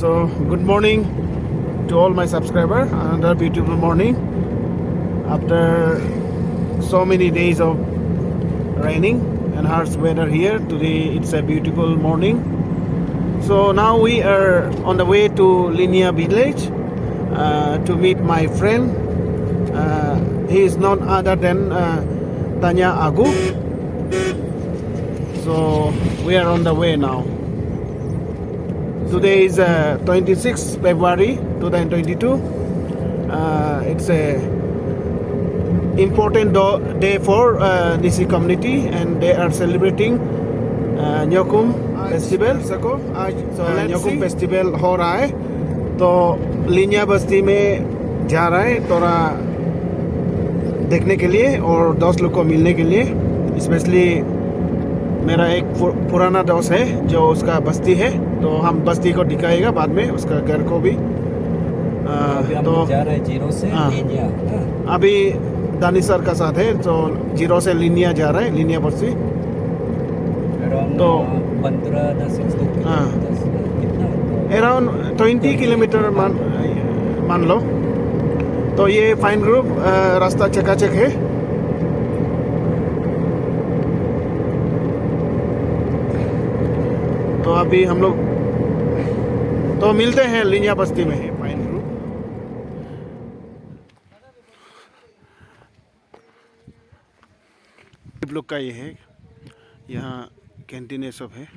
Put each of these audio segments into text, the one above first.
So good morning to all my subscribers. Another beautiful morning after so many days of raining and harsh weather here. Today it's a beautiful morning. So now we are on the way to Linya village to meet my friend. He is none other than Tanya Agu. So we are on the way now. Today is 26 February 2022. It's a important day for Nisi community, and they are celebrating Nyokum festival. So Nyokum festival हो रहा है, तो लिनिया बस्ती में जा रहा है थोड़ा देखने के लिए और दोस्त लोग को मिलने के लिए. स्पेशली मेरा एक पुराना दोस्त है जो उसका बस्ती है, तो हम बस्ती को दिखाएगा बाद में, उसका घर को भी. तो जा रहे हैं जीरो से लिनिया. अभी दानिश सर का साथ है, तो जीरो से लिनिया जा रहा है, लिनिया बस्ती. तो 15-16 अराउंड 20 किलोमीटर मान लो. तो ये फाइन ग्रुप रास्ता चकाचक है. तो अभी हम लोग तो मिलते हैं लिनिया बस्ती में. है फाइन ग्रुप. लोग का ये है, यहाँ कैंटीन सब है.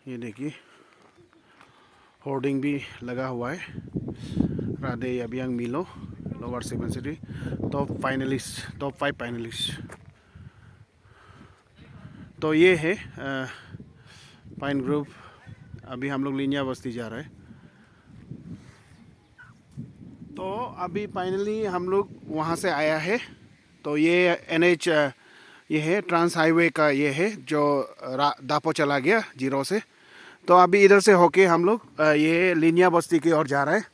ये देखिए होर्डिंग भी लगा हुआ है. राधे अभियांग मिलो लोअर सेकेंडरी टॉप 5 फाइनलिस्ट. तो ये है फाइन ग्रुप. अभी हम लोग लिनिया बस्ती जा रहे हैं. तो अभी फाइनली हम लोग वहाँ से आया है. तो ये NH ये है ट्रांस हाईवे का, ये है जो दापो चला गया जीरो से. तो अभी इधर से होके हम लोग ये लिनिया बस्ती की ओर जा रहे हैं.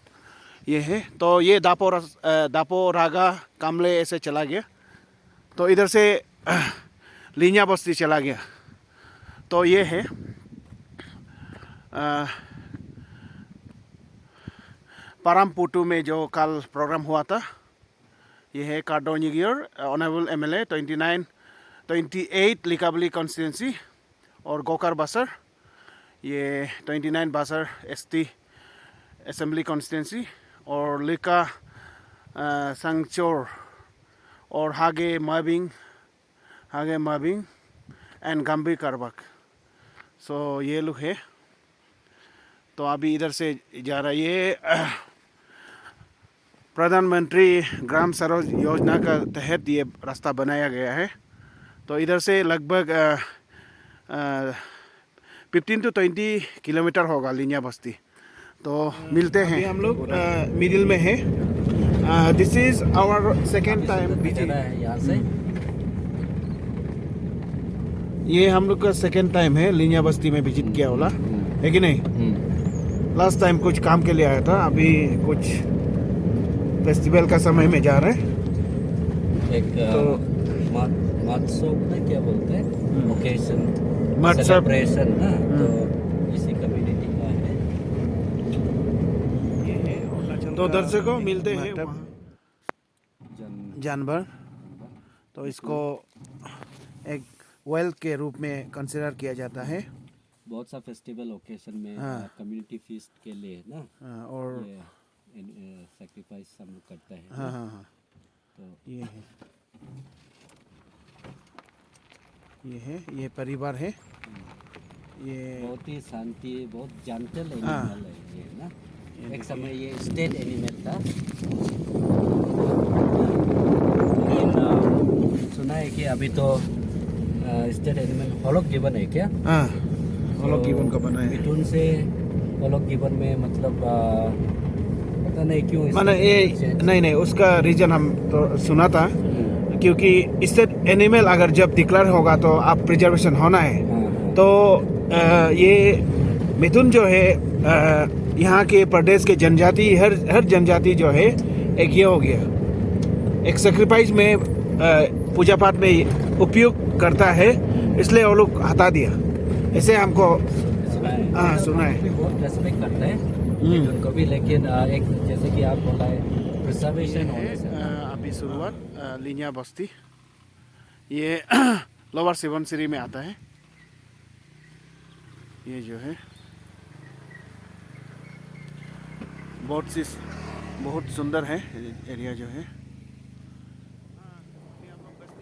ये है, तो ये दापो रागा कामले ऐसे चला गया, तो इधर से लिनिया बस्ती चला गया. तो ये है पारामपुटू में जो कल प्रोग्राम हुआ था. ये है कार्डोनिगियर ऑनरेबल MLA 28 लिकाबली कॉन्स्टिट्यूंसी, और गोकर बासर ये 29 बासर ST असेंबली कॉन्स्टिट्यूंसी, और लिका संगचोर और हागे माबिंग एंड गंभी करबक. सो ये लोग है. तो अभी इधर से जा रहा है. ये प्रधानमंत्री ग्राम सरोज योजना का तहत ये रास्ता बनाया गया है. तो इधर से लगभग 15 to 20 किलोमीटर होगा लिनिया बस्ती. तो मिलते हैं. हम लोग मिडिल में है. This is our second time visit. यहाँ से ये हम लोग का सेकेंड टाइम है लिनिया बस्ती में विजिट किया होला, है कि नहीं? लास्ट टाइम कुछ काम के लिए आया था, अभी कुछ फेस्टिवल का समय में जा रहे हैं. एक तो महोत्सव ना क्या बोलते हैं, ओकेशन महोत्सव सेलिब्रेशन ना, तो इसी कम्युनिटी का है. ये है. तो दर्शकों मिलते हैं वहाँ जानवर. तो इसको एक वेल्थ के रूप में कंसिडर किया जाता है. बहुत सा फेस्टिवल ओकेशन में कम्युनिटी फीस्ट के लिए ना, और सैक्रिफाइस हम लोग करते हैं. हाँ. तो ये है ये परिवार है. ये बहुत ही शांति, बहुत जेंटल एनिमल है ये ना. एक समय ये स्टेट एनिमल था. सुना है कि अभी तो स्टेट एनिमल हॉलोक गिवन है क्या? हाँ, हॉलोक गिवन का बना है. मिथुन से हॉलोक गिवन में मतलब पता नहीं क्यों माने ये नहीं उसका रीजन हम तो सुना था, क्योंकि स्टेट एनिमल अगर जब डिक्लेयर होगा तो आप प्रिजर्वेशन होना है. तो ये मिथुन जो है यहाँ के प्रदेश के जनजाति हर जनजाति जो है एक ये हो गया, एक सेक्रीफाइस में पूजा पाठ में उपयोग करता है, इसलिए वो लोग हटा दिया. ऐसे हमको हाँ, सुना है। भी बहुत रेस्पेक्ट करते हैं उनको भी, लेकिन एक जैसे कि आप बोला है प्रिजर्वेशन होने से अभी शुरुआत लिनिया बस्ती, ये लोअर सुबनसिरी में आता है। ये जो है बहुत सुंदर है एरिया जो है।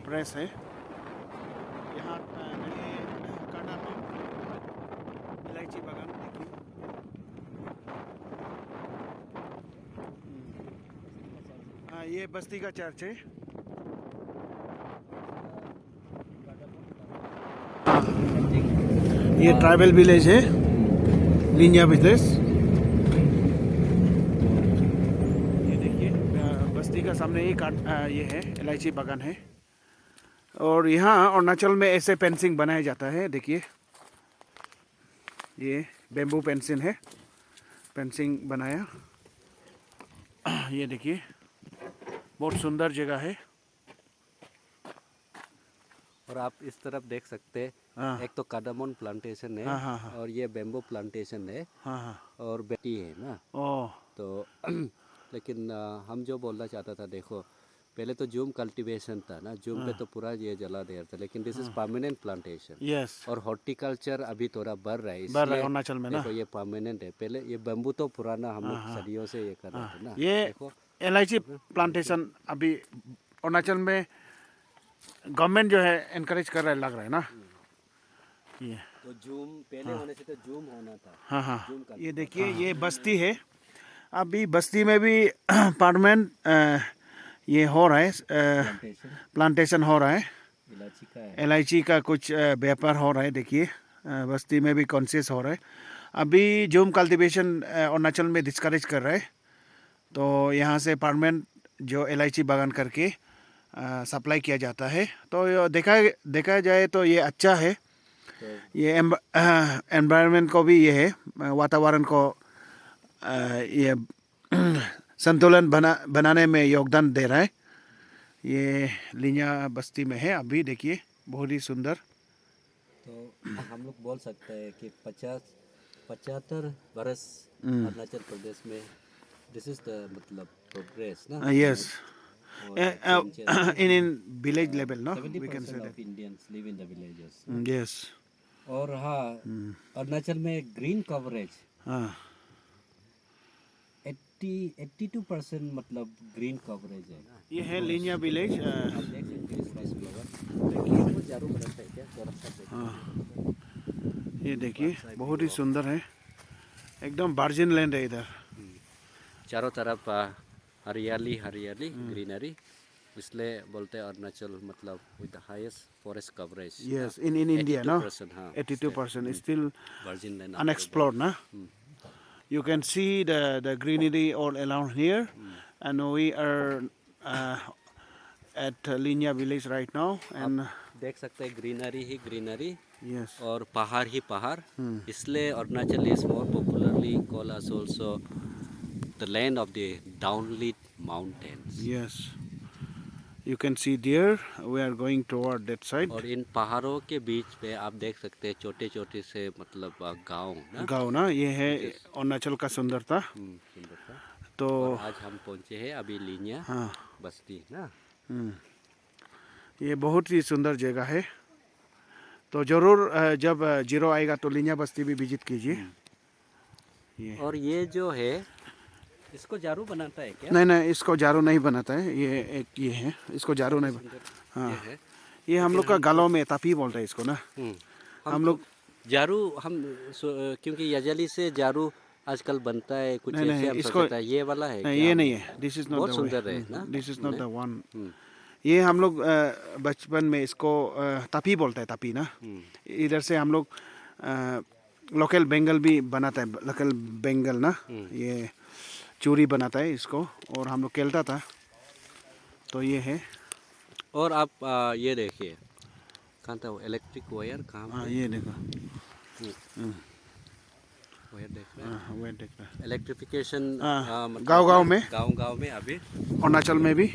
प्रेस है यहाँ काटा इलायची बागान देखिए। हाँ, ये बस्ती का चर्च है। ये ट्राइबल विलेज है, लिनिया विलेज। ये देखिए बस्ती का सामने ही ये है इलायची बागान है। और यहाँ अरुणाचल में ऐसे फेंसिंग बनाया जाता है। देखिए ये बेम्बू फेंसिंग है, फेंसिंग बनाया। ये देखिए बहुत सुंदर जगह है। और आप इस तरफ देख सकते हैं, हाँ। एक तो कार्डामन प्लांटेशन है, हाँ, हाँ, हाँ। और ये बेम्बो प्लांटेशन है, हाँ हाँ। और बेटी है ना। ओह तो लेकिन हम जो बोलना चाहता था, देखो पहले तो जूम कल्टीवेशन था ना, जूम पे तो पूरा ये जला दिया था, लेकिन this is permanent plantation. Yes, और हॉर्टिकल्चर अभी थोड़ा बढ़ रहा है, बढ़ रहा है इसलिए अरुणाचल में ना। देखो ये परमानेंट है। पहले ये बेम्बू तो पुराना हम लोग सदियों से ये कर रहे थे ना। ये देखो इलायची प्लांटेशन अभी अरुणाचल में गवर्नमेंट जो है एनकरेज कर रहा है, लग रहा है ना। ये तो जूम पहले होने से तो जूम होना था। हाँ हाँ, जूम ये देखिए ये बस्ती है। अभी बस्ती में भी परमानेंट ये हो रहा है, प्लांटेशन प्लांटेशन हो रहा है। इलायची का है। इलायची का कुछ व्यापार हो रहा है। देखिए बस्ती में भी कॉन्शियस हो रहा है। अभी जूम कल्टीवेशन अरुणाचल में डिस्करेज कर रहा है, तो यहाँ से परमानेंट जो इलायची बागान करके सप्लाई किया जाता है। तो देखा जाए तो ये अच्छा है। तो ये एनवायरनमेंट को भी ये है, वातावरण को ये संतुलन बनाने में योगदान दे रहा है। ये लिनिया बस्ती में है अभी। देखिए बहुत ही सुंदर। तो हम लोग बोल सकते हैं कि 75 बरस अरुणाचल प्रदेश में दिस इज द मतलब प्रोग्रेस ना। यस, और changes. इन विलेज लेवल ना, वी कैन 70% से of Indians live in the villages. That. Yes, और हाँ, अरुणाचल में ग्रीन कवरेज हाँ 82% मतलब ग्रीन कवरेज है ना। ये है लिनिया विलेज। आप देख सकते हैं स्पाइस फ्लावर, वो चारों तरफ है क्या, थोड़ा सा देखिए। हाँ ये देखिए बहुत ही सुंदर है, एकदम वर्जिन लैंड है इधर। चारों तरफ हरियाली हरियाली ग्रीनरी, इसलिए बोलते हैं अरुणाचल मतलब with the highest forest coverage. Yes, in India ना 82%, हाँ 82% still virgin land unexplored na. You can see the greenery all around here, and we are at Linya village right now. And देख सकते हैं greenery ही greenery yes, और पहाड़ ही पहाड़, इसलिए Arunachal is more popularly called as also the land of the dawn lit mountains. yes, you can see there. We are going toward that side. और इन पहाड़ों के बीच पे आप देख सकते हैं छोटे छोटे से मतलब गांव ना। गाँव ना, ये है अरुणाचल का सुंदरता। सुंदरता। तो और आज हम पहुंचे हैं अभी लिनिया हाँ, बस्ती ना। ये बहुत ही सुंदर जगह है। तो ज़रूर जब जीरो आएगा तो लिनिया बस्ती भी विजिट कीजिए। ये और ये जो है इसको जारू बनाता है क्या? नहीं, इसको जारू नहीं बनाता है। ये एक ये है, इसको जारू नहीं हाँ, ये है। ये हम लोग का गालों में तापी बोलते हैं इसको ना। हम लोग जारू हम क्योंकि यजली से जारू आजकल बनता है कुछ नहीं, ऐसे हम इसको सोचता है, ये वाला है नहीं, क्या? ये नहीं है। दिस इज नॉट बहुत द सुंदर है ना। This is not the one. ये हम लोग बचपन में इसको तापी बोलते हैं, तापी ना। इधर से हम लोग लोकल बेंगल भी बनाता है, लोकल बेंगल ना। ये चूरी बनाता है इसको, और हम लोग खेलता था। तो ये है। और आप ये देखिए कहाँ था वो इलेक्ट्रिक वायर, कहाँ हाँ ये देखो, वायर देख रहे हैं। हाँ वेट देख रहा है। इलेक्ट्रिफिकेशन गाँव-गाँव में, गांव में अभी अरुणाचल में भी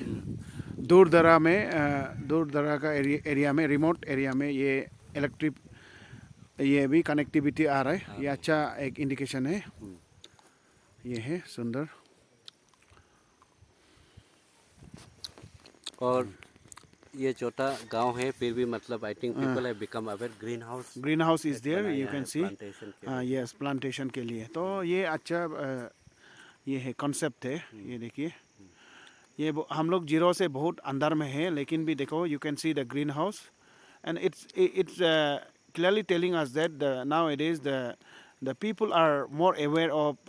दूर दराज का एरिया में, रिमोट एरिया में ये इलेक्ट्रिक ये भी कनेक्टिविटी आ रहा है, ये अच्छा एक इंडिकेशन है। ये है सुंदर। और ये छोटा गांव है, फिर भी मतलब I think people have become aware. Green house green house is there, you can see. Plantation के हाँ, यस, प्लांटेशन के लिए। तो ये अच्छा ये है कॉन्सेप्ट है। ये देखिए, ये हम लोग जीरो से बहुत अंदर में है, लेकिन भी देखो you can see the green house and it's clearly telling us that now it is the people are more aware of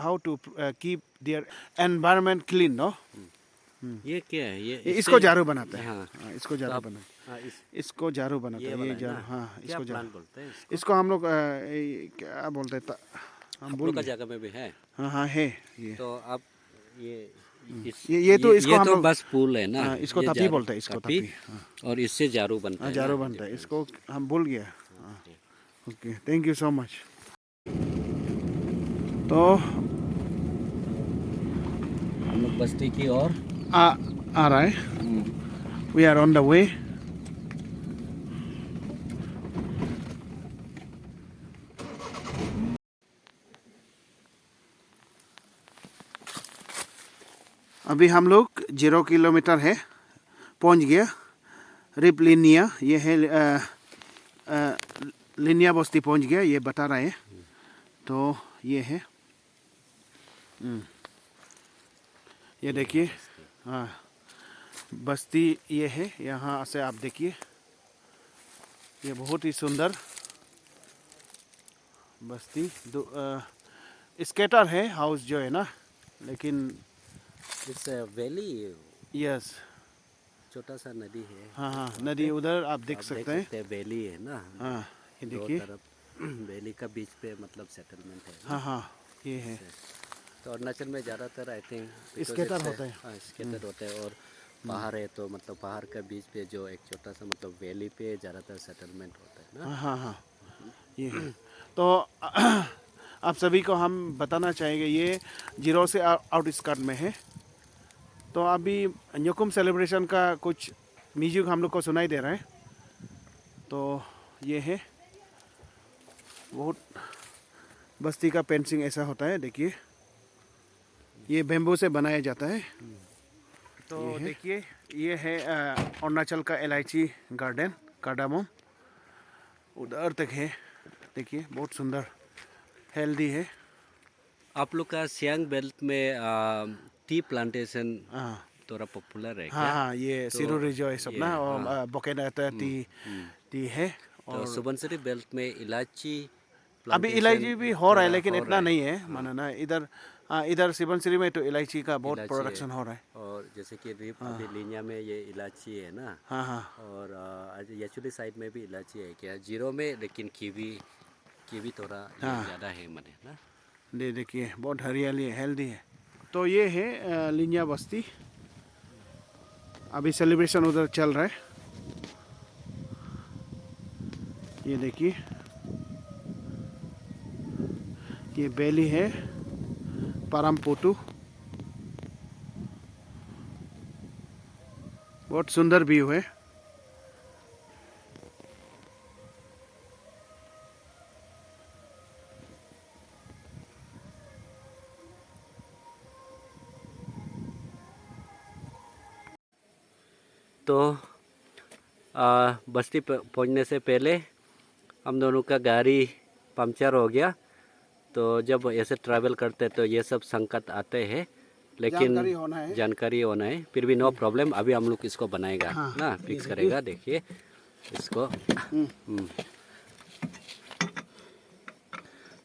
how to keep their environment clean, no? ये क्या है? ये इसको झाड़ू बनाता है। हाँ। हाँ, इसको तो झाड़ू आप- बनाता हाँ, है। इसको झाड़ू बनाता ये है, वाला ये है झाड़ू। ना? हाँ, क्या इसको प्लांट झाड़ू। बोलते हैं इसको हम लोग क्या बोलते हैं हम आप भूल लोग का गए। जगह में भी है? हाँ हाँ है ये। तो आप ये ये तो इसको हम तो लोग बस फूल है ना? इसको ये तपी झाड़ू- बोलते हैं, इसको तपी, तपी। हाँ, और इससे झाड़ू बनता है झाड़ू ना? बनता है, इसको हम भूल गया। Okay, thank you so much. तो हम लोग बस्ती की ओर आ रहा है, we are on the way. अभी हम लोग 0 किलोमीटर है, पहुंच गया रिप लिनिया। ये है लिनिया बस्ती पहुंच गया, ये बता रहे हैं। तो ये है, ये देखिए। हाँ, बस्ती ये है, यहाँ से आप देखिए, ये बहुत ही सुंदर बस्ती। स्केटर है हाउस जो है ना, लेकिन इट्स वैली, यस। छोटा सा नदी है। हाँ हाँ, नदी उधर आप देख सकते हैं। वैली है ना? हाँ, ये दो देखिए। तरफ वैली का बीच पे मतलब सेटलमेंट है। हाँ हाँ, ये है। तो अरुणाचल में ज़्यादातर आई थिंक स्केटर होता है। हाँ, स्केटर होता है। और पहाड़ है, तो मतलब पहाड़ का बीच पे जो एक छोटा सा मतलब वैली पे ज़्यादातर सेटलमेंट होता है ना? हाँ हाँ हाँ, ये है। तो आप सभी को हम बताना चाहेंगे, ये जीरो से आउटस्कर्ट में है। तो अभी न्योकुम सेलिब्रेशन का कुछ म्यूजिक हम लोग को सुनाई दे रहा है। तो ये है, बहुत बस्ती का पेंसिंग ऐसा होता है, देखिए। ये बेम्बू से बनाया जाता है। तो देखिए, ये है अरुणाचल का इलायची गार्डन, कार्डामोम उधर तक है। देखिए, बहुत सुंदर, हेल्दी है। आप लोग का सियांग बेल्ट में टी प्लांटेशन हाँ थोड़ा पॉपुलर है हाँ क्या? हाँ, ये तो सिरोरी जो है सब ना, और हाँ। बोकेनाटा टी है। तो और सुबनसिरी बेल्ट में इलायची अभी प्लांटेशन इलायची भी हो रहा है, थोड़ा लेकिन हो इतना रहा है। नहीं है, माना ना। इधर इधर सिबनसिरी में तो इलायची का बहुत इलायची प्रोडक्शन है। हो रहा है। और जैसे कि अभी लिनिया में ये इलायची है ना? हाँ हाँ और यचुली साइड में भी इलायची है क्या? जीरो में लेकिन कीवी थोड़ा हाँ। ज़्यादा है मने ना? देखिए, बहुत हरियाली है, हेल्दी है। तो ये है लिनिया बस्ती। अभी सेलिब्रेशन उधर चल रहा है, ये देखिए। ये बेली है परमपोटू, बहुत सुंदर व्यू है। तो बस्ती पहुंचने से पहले हम दोनों का गाड़ी पंक्चर हो गया। तो जब ऐसे ट्रैवल करते तो ये सब संकट आते हैं, लेकिन जानकारी होना है। जानकारी होना है। फिर भी नो प्रॉब्लम, अभी हम लोग इसको बनाएगा हाँ, ना, फिक्स करेगा। देखिए इसको।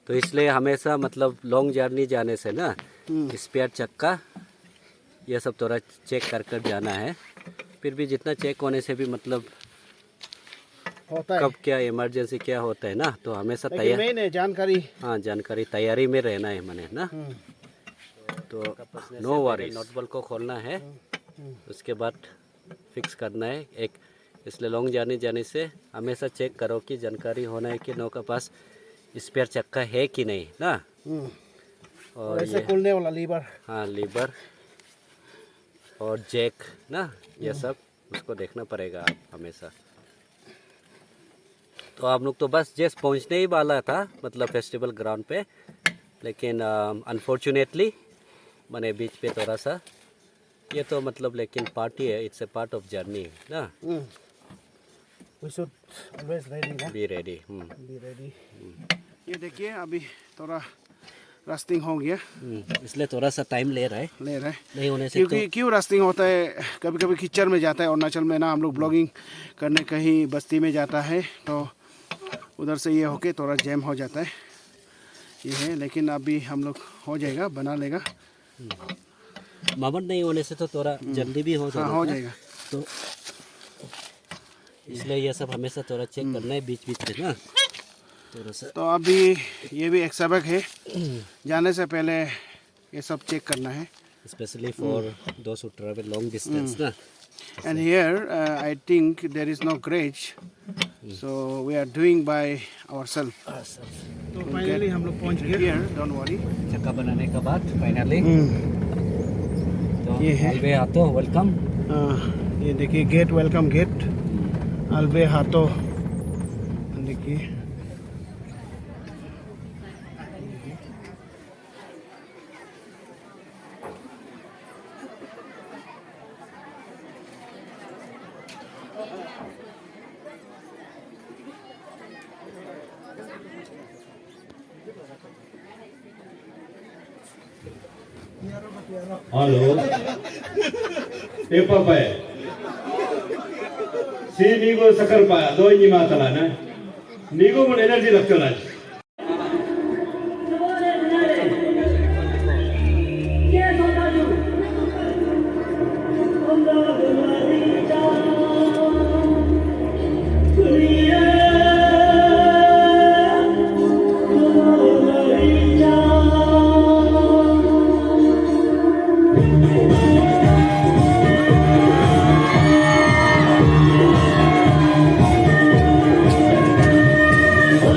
तो इसलिए हमेशा मतलब लॉन्ग जर्नी जाने से ना स्पेयर चक्का ये सब थोड़ा चेक कर कर जाना है। फिर भी जितना चेक होने से भी मतलब होता है, कब क्या इमरजेंसी क्या होता है ना, तो हमेशा लेकिन तैयार। मेन है जानकारी। हाँ, जानकारी तैयारी में रहना है मने ना। तो नो वरीज, नोटबुक को खोलना है, उसके बाद फिक्स करना है एक। इसलिए लॉन्ग जर्नी जाने से हमेशा चेक करो कि जानकारी होना है कि नो के पास स्पेयर चक्का है कि नहीं ना। और ऐसे ये खुलने वाला लीवर। हाँ, लीवर और जैक ना, ये सब उसको देखना पड़ेगा आप हमेशा। तो हम लोग तो बस जस्ट पहुंचने ही वाला था, मतलब फेस्टिवल ग्राउंड पे, लेकिन अनफॉर्चुनेटली मैंने बीच पे थोड़ा सा ये तो मतलब लेकिन पार्टी है, it's a part of journey ना. We should always ready ना. Be ready. Be ready. ये देखिए अभी थोड़ा रास्टिंग हो गया. इसलिए थोड़ा सा टाइम ले रहा है. नहीं होने से क्योंकि क्यों रास्टिंग होता है, कभी कभी कीचड़ में जाता है. अरुणाचल में ना हम लोग ब्लॉगिंग करने कहीं बस्ती में जाता है तो उधर से ये होके थोड़ा जैम हो जाता है ये है. लेकिन अभी हम लोग हो जाएगा, बना लेगा. मामन नहीं होने से तो थोड़ा जल्दी भी हो जाएगा. हाँ हो जाएगा. तो इसलिए ये सब हमेशा थोड़ा चेक करना है बीच बीच में ना थोड़ा सा. तो अभी ये भी एक सबक है, जाने से पहले ये सब चेक करना है. Specially for those who travel long distance ना. And here I think there is no garage, so we are doing by ourselves. तो फाइनली हम लोग पहुंच गए. Here, don't worry. चक्का बनाने के बाद फाइनली तो ये है. हाईवे आतो वेलकम. ये देखिए गेट, वेलकम गेट अल्वे हाथो. देखिए Halo. Apa ya? Si nigo sakar pa, do ini matala na. Nigo mun energy lakto na.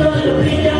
Hallelujah.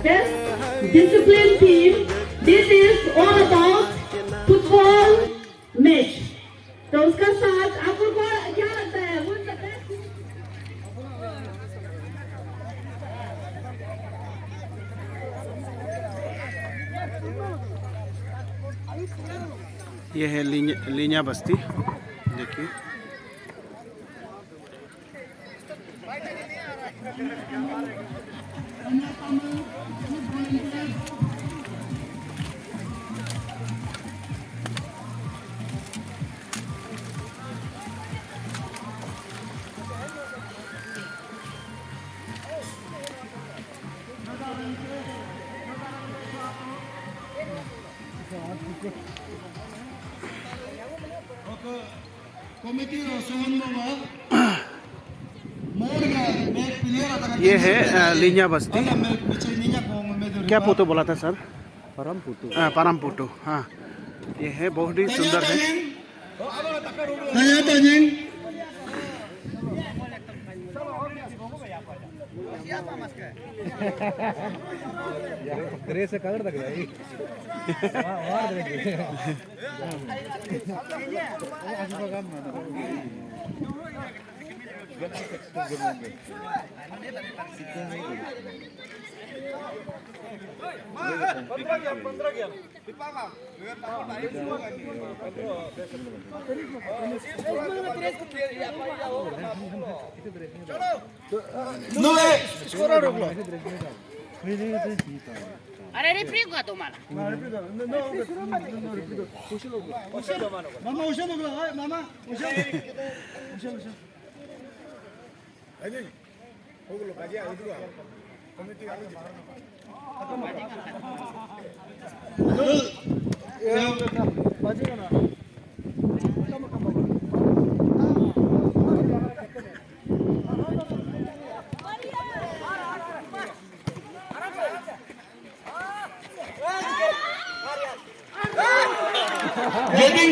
Yes, discipline team. This is all about football match. तो उसका साथ आपको क्या लगता है? वो ये है लीनिया बस्ती, देखिए। ये है लीनिया बस्ती। क्या पुटो बोला था सर? परमपुतु। परमपुटु, हाँ। ये है बहुत ही सुंदर है। अरे रेफरी का तुम्हाला Getting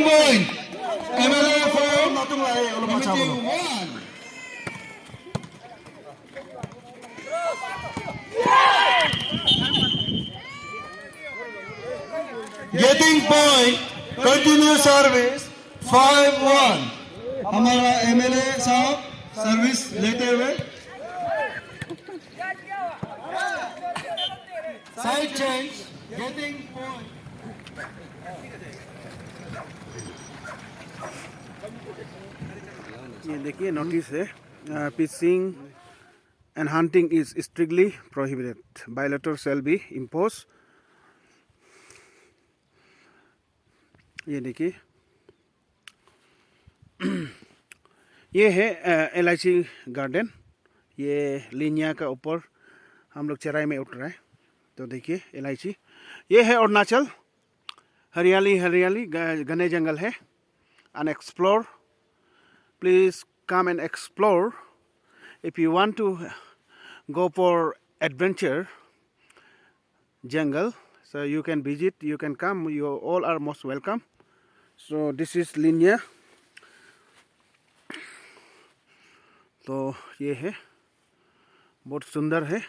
point. MLA for meeting 1. Getting point. Continue service 5-1. हमारा MLA साहब सर्विस लेते हुए साइड चेंज. Getting point. ये देखिए नोटिस है, fishing and hunting is strictly prohibited, violator shall be impose. ये देखिए ये है एलआईसी गार्डन. ये लिनिया का ऊपर हम लोग चराई में उठ रहे हैं. तो देखिए एलआईसी, ये है अरुणाचल. हरियाली हरियाली घने जंगल है. Unexplored, please come and explore. If you want to go for adventure jungle, so you can visit, you can come, you all are most welcome. So this is Linya. तो ये है, बहुत सुंदर है.